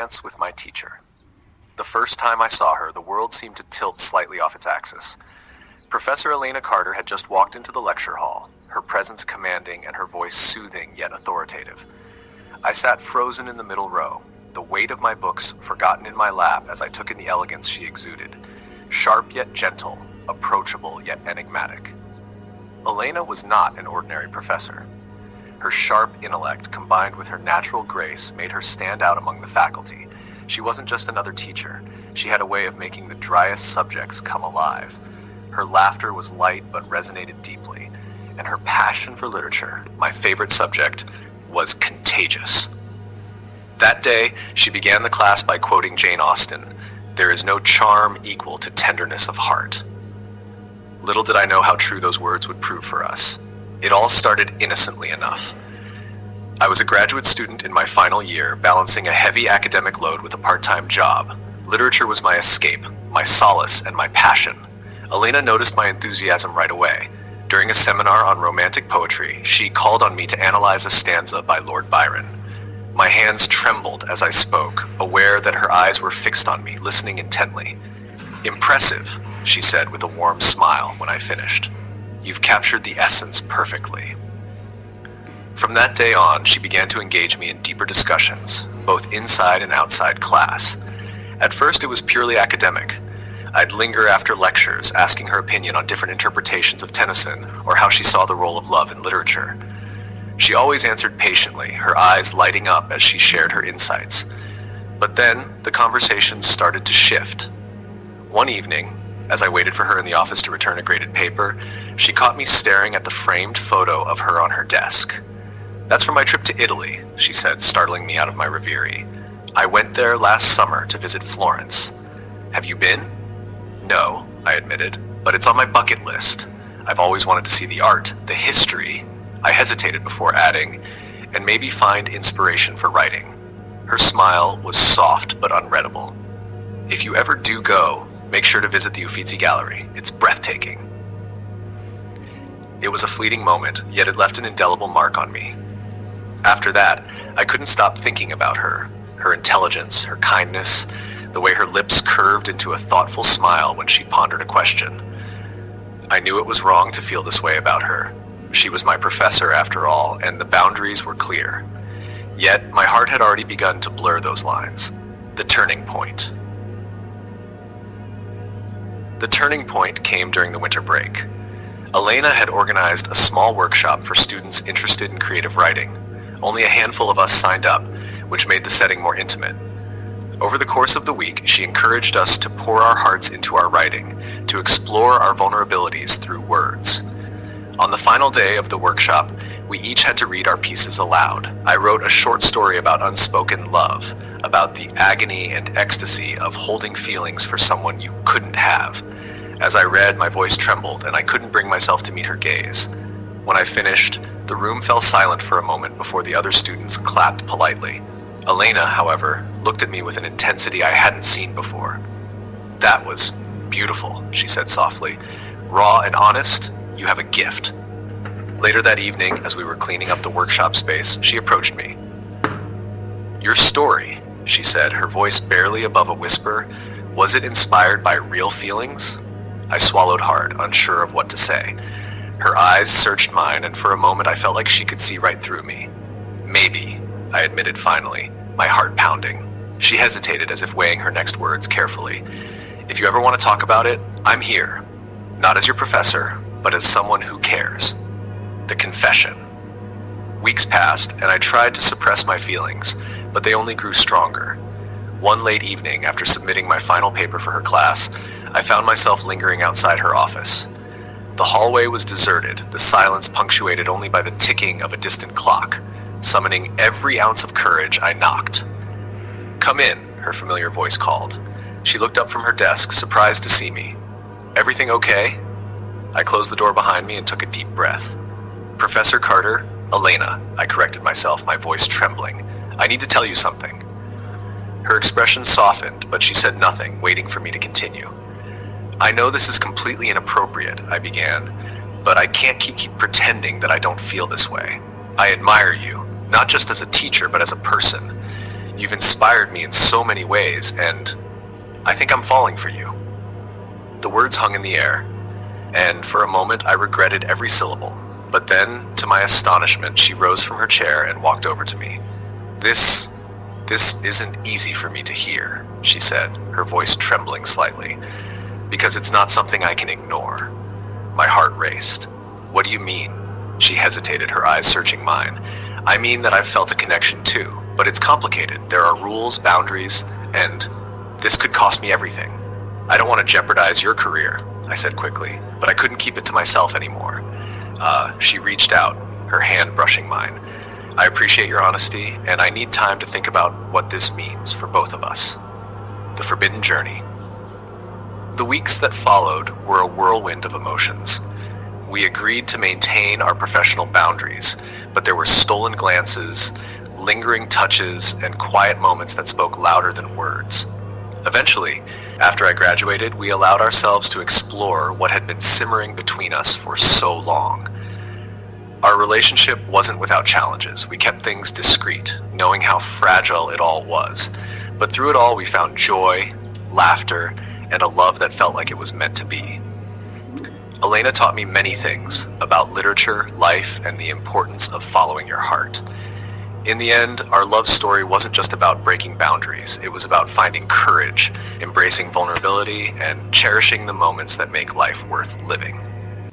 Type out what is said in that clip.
Romance with My Teacher. The first time I saw her, the world seemed to tilt slightly off its axis. Professor Elena Carter had just walked into the lecture hall, her presence commanding and her voice soothing yet authoritative. I sat frozen in the middle row, the weight of my books forgotten in my lap as I took in the elegance she exuded. Sharp yet gentle, approachable yet enigmatic. Elena was not an ordinary professor. Her sharp intellect combined with her natural grace made her stand out among the faculty. She wasn't just another teacher. She had a way of making the driest subjects come alive. Her laughter was light but resonated deeply, and her passion for literature, my favorite subject, was contagious. That day, she began the class by quoting Jane Austen, "There is no charm equal to tenderness of heart." Little did I know how true those words would prove for us. It all started innocently enough. I was a graduate student in my final year, balancing a heavy academic load with a part-time job. Literature was my escape, my solace, and my passion. Elena noticed my enthusiasm right away. During a seminar on romantic poetry, she called on me to analyze a stanza by Lord Byron. My hands trembled as I spoke, aware that her eyes were fixed on me, listening intently. "Impressive," she said with a warm smile when I finished. "You've captured the essence perfectly." From that day on, she began to engage me in deeper discussions, both inside and outside class. At first, it was purely academic. I'd linger after lectures, asking her opinion on different interpretations of Tennyson or how she saw the role of love in literature. She always answered patiently, her eyes lighting up as she shared her insights. But then, the conversations started to shift. One evening, as I waited for her in the office to return a graded paper, she caught me staring at the framed photo of her on her desk. "That's from my trip to Italy," she said, startling me out of my reverie. "I went there last summer to visit Florence. Have you been?" "No," I admitted, "but it's on my bucket list. I've always wanted to see the art, the history." I hesitated before adding, "and maybe find inspiration for writing." Her smile was soft but unreadable. "If you ever do go, make sure to visit the Uffizi Gallery. It's breathtaking." It was a fleeting moment, yet it left an indelible mark on me. After that, I couldn't stop thinking about her, her intelligence, her kindness, the way her lips curved into a thoughtful smile when she pondered a question. I knew it was wrong to feel this way about her. She was my professor after all, and the boundaries were clear. Yet, my heart had already begun to blur those lines. The turning point. The turning point came during the winter break. Elena had organized a small workshop for students interested in creative writing. Only a handful of us signed up, which made the setting more intimate. Over the course of the week, she encouraged us to pour our hearts into our writing, to explore our vulnerabilities through words. On the final day of the workshop, we each had to read our pieces aloud. I wrote a short story about unspoken love, about the agony and ecstasy of holding feelings for someone you couldn't have. As I read, my voice trembled, and I couldn't bring myself to meet her gaze. When I finished, the room fell silent for a moment before the other students clapped politely. Elena, however, looked at me with an intensity I hadn't seen before. "That was beautiful," she said softly. "Raw and honest, you have a gift." Later that evening, as we were cleaning up the workshop space, she approached me. "Your story," she said, her voice barely above a whisper, "was it inspired by real feelings?" I swallowed hard, unsure of what to say. Her eyes searched mine, and for a moment I felt like she could see right through me. "Maybe," I admitted finally, my heart pounding. She hesitated as if weighing her next words carefully. "If you ever want to talk about it, I'm here. Not as your professor, but as someone who cares." The confession. Weeks passed, and I tried to suppress my feelings, but they only grew stronger. One late evening, after submitting my final paper for her class, I found myself lingering outside her office. The hallway was deserted, the silence punctuated only by the ticking of a distant clock. Summoning every ounce of courage, I knocked. "Come in," her familiar voice called. She looked up from her desk, surprised to see me. "Everything okay?" I closed the door behind me and took a deep breath. "Professor Carter, Elena," I corrected myself, my voice trembling. "I need to tell you something." Her expression softened, but she said nothing, waiting for me to continue. "I know this is completely inappropriate," I began, "but I can't keep pretending that I don't feel this way. I admire you, not just as a teacher, but as a person. You've inspired me in so many ways, and I think I'm falling for you." The words hung in the air, and for a moment I regretted every syllable. But then, to my astonishment, she rose from her chair and walked over to me. This isn't easy for me to hear," she said, her voice trembling slightly, "because it's not something I can ignore." My heart raced. "What do you mean?" She hesitated, her eyes searching mine. "I mean that I've felt a connection too, but it's complicated. There are rules, boundaries, and this could cost me everything. I don't want to jeopardize your career," I said quickly, but I couldn't keep it to myself anymore. She reached out, her hand brushing mine. "I appreciate your honesty, and I need time to think about what this means for both of us." The forbidden journey. The weeks that followed were a whirlwind of emotions. We agreed to maintain our professional boundaries, but there were stolen glances, lingering touches, and quiet moments that spoke louder than words. Eventually, after I graduated, we allowed ourselves to explore what had been simmering between us for so long. Our relationship wasn't without challenges. We kept things discreet, knowing how fragile it all was. But through it all, we found joy, laughter, and a love that felt like it was meant to be. Elena taught me many things about literature, life, and the importance of following your heart. In the end, our love story wasn't just about breaking boundaries. It was about finding courage, embracing vulnerability, and cherishing the moments that make life worth living.